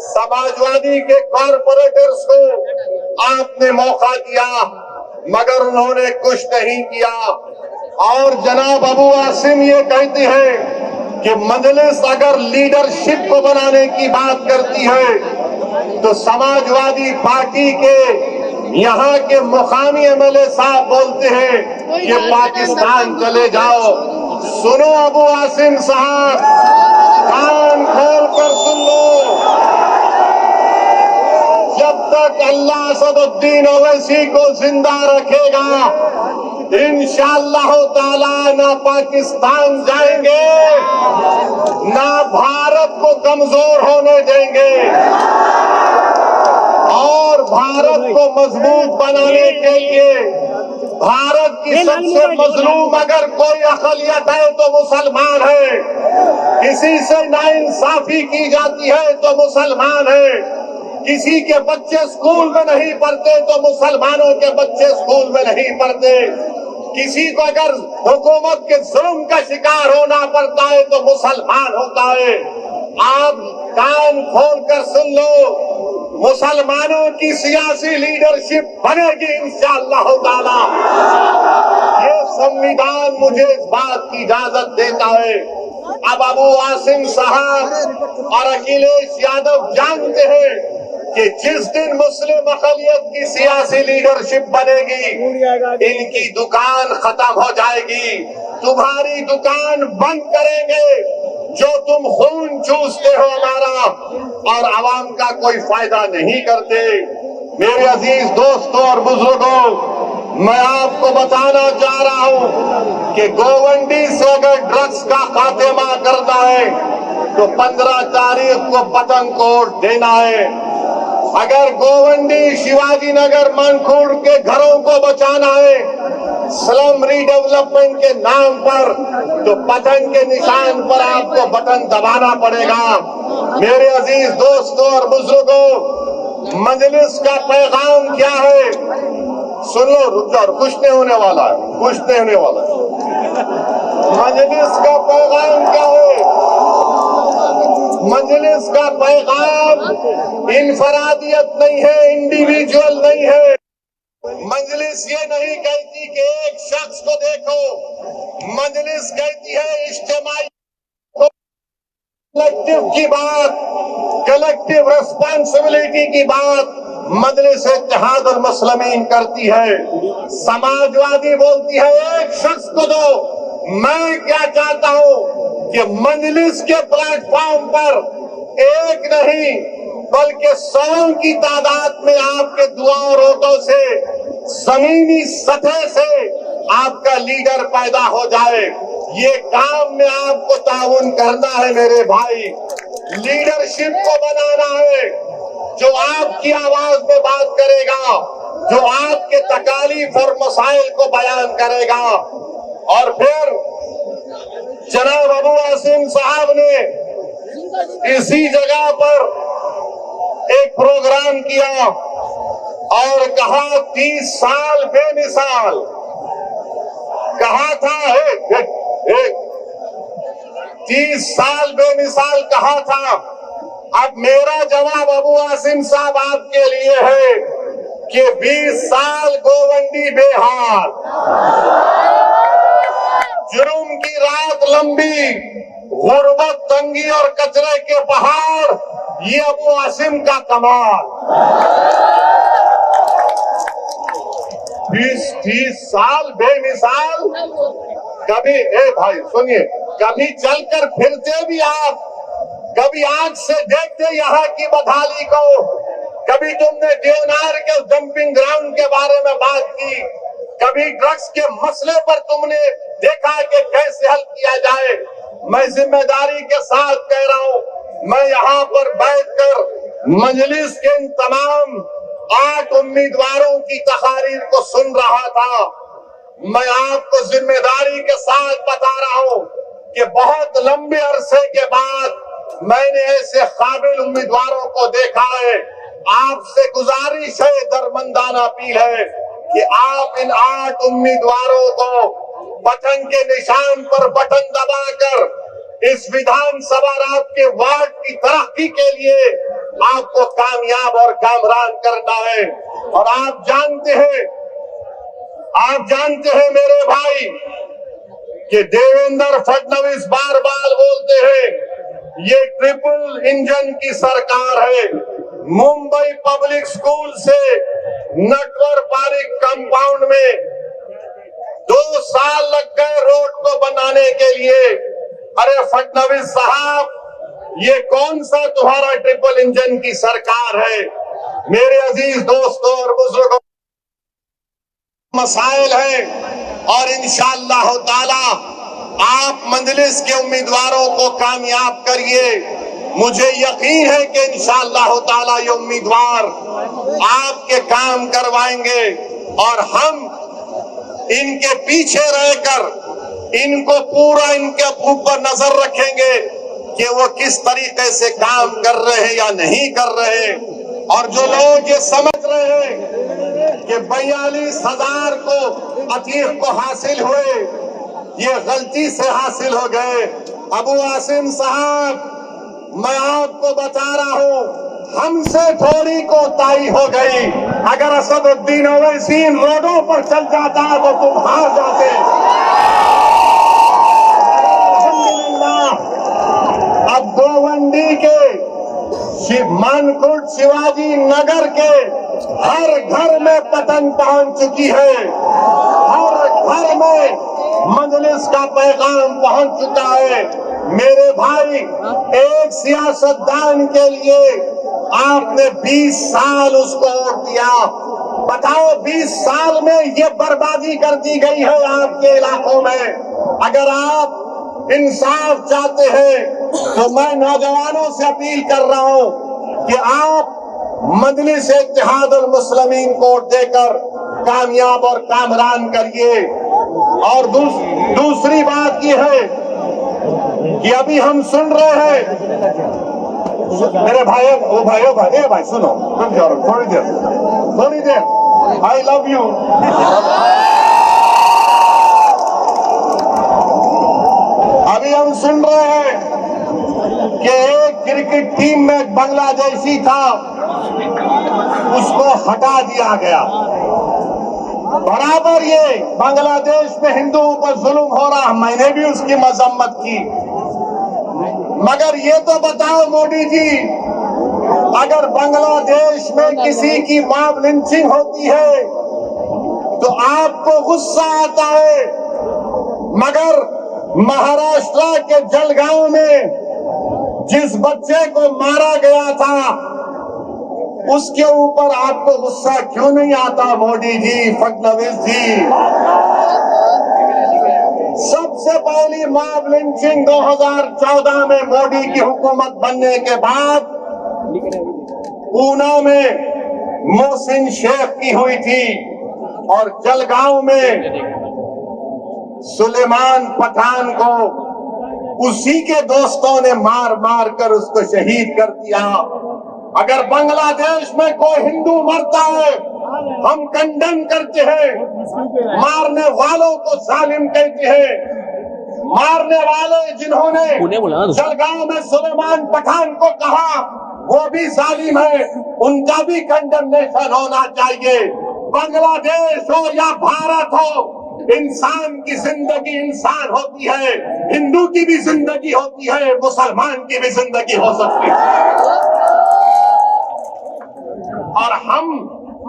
سماجوادی کے کارپوریٹرز کو آپ نے موقع دیا مگر انہوں نے کچھ نہیں کیا. اور جناب ابو عاصم یہ کہتے ہیں کہ مجلس اگر لیڈرشپ کو بنانے کی بات کرتی ہے تو سماجوادی پارٹی کے یہاں کے مقامی ایم ایل اے صاحب بولتے ہیں کہ پاکستان چلے جاؤ. سنو ابو عاصم صاحب, کان کھول کر سن لو, جب تک اللہ اسد الدین اویسی کو زندہ رکھے گا انشاءاللہ تعالی نہ پاکستان جائیں گے نہ بھارت کو کمزور ہونے دیں گے, اور بھارت کو مضبوط بنانے کے لیے بھارت کی سب سے مظلوم اگر کوئی اقلیت ہے تو مسلمان ہے, کسی سے ناانصافی کی جاتی ہے تو مسلمان ہے, کسی کے بچے اسکول میں نہیں پڑھتے تو مسلمانوں کے بچے اسکول میں نہیں پڑھتے, کسی کو اگر حکومت کے ظلم کا شکار ہونا پڑتا ہے تو مسلمان ہوتا ہے. آپ کان کھول کر سن لو, مسلمانوں کی سیاسی لیڈرشپ بنے گی انشاءاللہ تعالی. یہ سنویدھان مجھے اس بات کی اجازت دیتا ہے. اب ابو عاصم صاحب اور اکھلیش یادو جانتے ہیں کہ جس دن مسلم اقلیت کی سیاسی لیڈرشپ بنے گی ان کی دکان ختم ہو جائے گی, تمہاری دکان بند کریں گے, جو تم خون چوستے ہو ہمارا اور عوام کا کوئی فائدہ نہیں کرتے. میرے عزیز دوستوں اور بزرگوں, میں آپ کو بتانا چاہ رہا ہوں کہ گوونڈی سے اگر ڈرگس کا خاتمہ کرنا ہے تو 15 تاریخ کو پتنگ کوٹ دینا ہے. اگر گوونڈی شیواجی نگر مانکھوڑ کے گھروں کو بچانا ہے سلم ری ڈیولپمنٹ کے نام پر تو پتنگ کے نشان پر آپ کو بٹن دبانا پڑے گا. میرے عزیز دوستوں اور بزرگوں, مجلس کا پیغام کیا ہے سن لو, رک جاؤ, کچھ نہیں ہونے والا ہے, کچھ نہیں ہونے والا ہے. مجلس کا پیغام کیا ہے؟ مجلس کا پیغام انفرادیت نہیں ہے, انڈیویجول نہیں ہے. مجلس یہ نہیں کہتی کہ ایک شخص کو دیکھو, مجلس کہتی ہے اجتماعی کلیکٹیو کی بات, کلیکٹیو ریسپانسبلٹی کی بات مجلس اتحاد المسلمین کرتی ہے. سماجوادی بولتی ہے ایک شخص کو دو. میں کیا چاہتا ہوں کہ مجلس کے پلیٹ فارم پر ایک نہیں بلکہ 100 کی تعداد میں آپ کے دعا اور ووٹوں سے زمینی سطح سے آپ کا لیڈر پیدا ہو جائے. یہ کام میں آپ کو تعاون کرنا ہے میرے بھائی, لیڈرشپ کو بنانا ہے جو آپ کی آواز میں بات کرے گا, جو آپ کے تکالیف اور مسائل کو بیان کرے گا. اور پھر جناب ابو عاصم صاحب نے اسی جگہ پر ایک پروگرام کیا اور کہا 30 سال بے مثال, کہا تھا 30 سال بے مثال کہا تھا. اب میرا جواب ابو عاصم صاحب آپ کے لیے ہے کہ 20 سال گوونڈی بے حال, جرم کی رات لمبی, غربت, تنگی اور کچرے کے پہاڑ, یہ ابو عاصم کا کمال. 20 سال بے مثال. کبھی بھائی سنیے, کبھی چل کر پھرتے بھی آپ, کبھی آنکھ سے دیکھتے یہاں کی بدحالی کو, کبھی تم نے دیونار کے ڈمپنگ گراؤنڈ کے بارے میں بات کی, کبھی ڈرگس کے مسئلے پر تم نے دیکھا کہ کیسے حل کیا جائے. میں ذمہ داری کے ساتھ کہہ رہا ہوں, میں یہاں پر بیٹھ کر مجلس کے ان تمام 8 امیدواروں کی تقاریر کو سن رہا تھا. میں آپ کو ذمہ داری کے ساتھ بتا رہا ہوں کہ بہت لمبے عرصے کے بعد میں نے ایسے قابل امیدواروں کو دیکھا ہے. آپ سے گزارش ہے, درمندانہ اپیل ہے کہ آپ ان 8 امیدواروں کو بٹن کے نشان پر بٹن دبا کر اس विधान सभा रात के वार्ड की तरक्की के लिए आपको कामयाब और कामरान करना है। और आप जानते हैं मेरे भाई कि देवेंद्र फडणवीस बार बार बोलते हैं ये ट्रिपल इंजन की सरकार है। मुंबई पब्लिक स्कूल से नटवर पार्क कंपाउंड में 2 साल लग गए रोड को बनाने के लिए। अरे फडणवीस साहब, ये कौन सा तुम्हारा ट्रिपल इंजन की सरकार है? मेरे अजीज दोस्तों और बुजुर्गों, मसाइल है और इंशाअल्लाह ताला आप मजलिस के उम्मीदवारों को कामयाब करिए। मुझे यकीन है कि इंशाअल्लाह ताला ये उम्मीदवार आपके काम करवाएंगे और हम इनके पीछे रहकर इनको पूरा इनके ऊपर नजर रखेंगे कि वो किस तरीके से काम कर रहे हैं या नहीं कर रहे हैं। और जो लोग ये समझ रहे हैं कि 42,000 को अतीक को हासिल हुए, ये गलती से हासिल हो गए। अबू आसिम साहब, मैं आपको बता रहा हूँ, हमसे थोड़ी कोताही हो गई। अगर असदुद्दीन ओवैसी इन रोडों पर चल जाता तो तुम हार जाते। अब गोवंडी के मानकुट शिवाजी नगर के हर घर में पतंग पहुंच चुकी है। हर घर में मजलिस का पैगाम पहुंच चुका है। मेरे भाई, एक सियासतदान के लिए आपने 20 साल उसको वोट दिया। बताओ 20 साल में ये बर्बादी कर दी गई है आपके इलाकों में। अगर आप इंसाफ चाहते हैं तो मैं नौजवानों से अपील कर रहा हूं कि आप मजलिस इत्तेहादुल मुस्लिमीन को वोट देकर कामयाब और कामरान करिए। और दूसरी बात ये है कि अभी हम सुन रहे हैं, मेरे भाई सुनो, रुक जाओ थोड़ी देर। I love you. अभी हम सुन रहे हैं कि एक क्रिकेट टीम में बांग्लादेशी था, उसको हटा दिया गया। बराबर ये बांग्लादेश में हिंदुओं पर जुल्म हो रहा, मैंने भी उसकी मजम्मत की। मगर ये तो बताओ मोदी जी, अगर बांग्लादेश में किसी की मॉब लिंचिंग होती है तो आपको गुस्सा आता है, मगर महाराष्ट्र के जलगांव में जिस बच्चे को मारा गया था उसके ऊपर आपको गुस्सा क्यों नहीं आता मोदी जी, फडणवीस जी? सबसे पहली मॉब लिंचिंग 2014 में मोदी की हुकूमत बनने के बाद पूना में मोहसिन शेख की हुई थी और जलगांव में सुलेमान पठान को उसी के दोस्तों ने मार मार कर उसको शहीद कर दिया। अगर बांग्लादेश में कोई हिंदू मरता है हम कंडम करते हैं, मारने वालों को जालिम कहते हैं। मारने वाले जिन्होंने जलगांव में सुलेमान पठान को कहा वो भी जालिम है, उनका भी कंडमनेशन होना चाहिए। बांग्लादेश हो या भारत हो, इंसान की जिंदगी इंसान होती है, हिंदू की भी जिंदगी होती है, मुसलमान की भी जिंदगी हो सकती है। और हम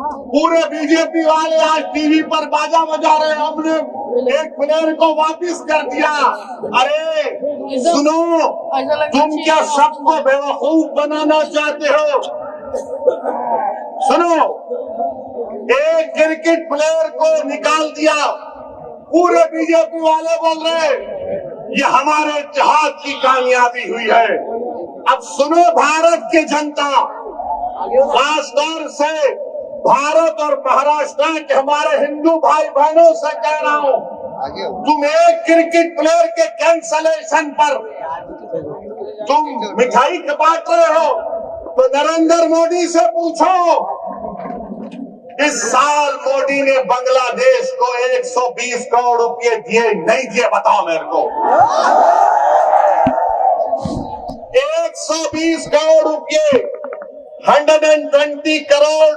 पूरे बीजेपी वाले आज टीवी पर बाजा बजा रहे हैं, हमने एक प्लेयर को वापस कर दिया। अरे सुनो, तुम क्या सबको बेवकूफ बनाना चाहते हो? सुनो, एक क्रिकेट प्लेयर को निकाल दिया, पूरे बीजेपी वाले बोल रहे ये हमारे इत्तेहाद की कामयाबी हुई है। अब सुनो भारत की जनता, खास तौर से भारत और महाराष्ट्र के हमारे हिंदू भाई बहनों से कह रहा हूँ, तुम एक क्रिकेट प्लेयर के कैंसलेशन पर तुम मिठाई बांट रहे हो तो नरेंद्र मोदी से पूछो, इस साल मोदी ने बांग्लादेश को 120 करोड़ रुपए दिए नहीं दिए? बताओ मेरे को। 120 करोड़ रुपए 120 करोड़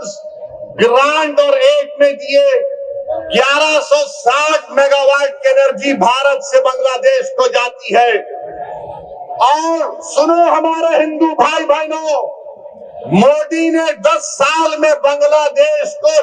ग्रांट और एक में दिए 1160 मेगावाट की एनर्जी भारत से बांग्लादेश को जाती है। और सुनो हमारे हिंदू भाई बहनों, मोदी ने 10 साल में बांग्लादेश को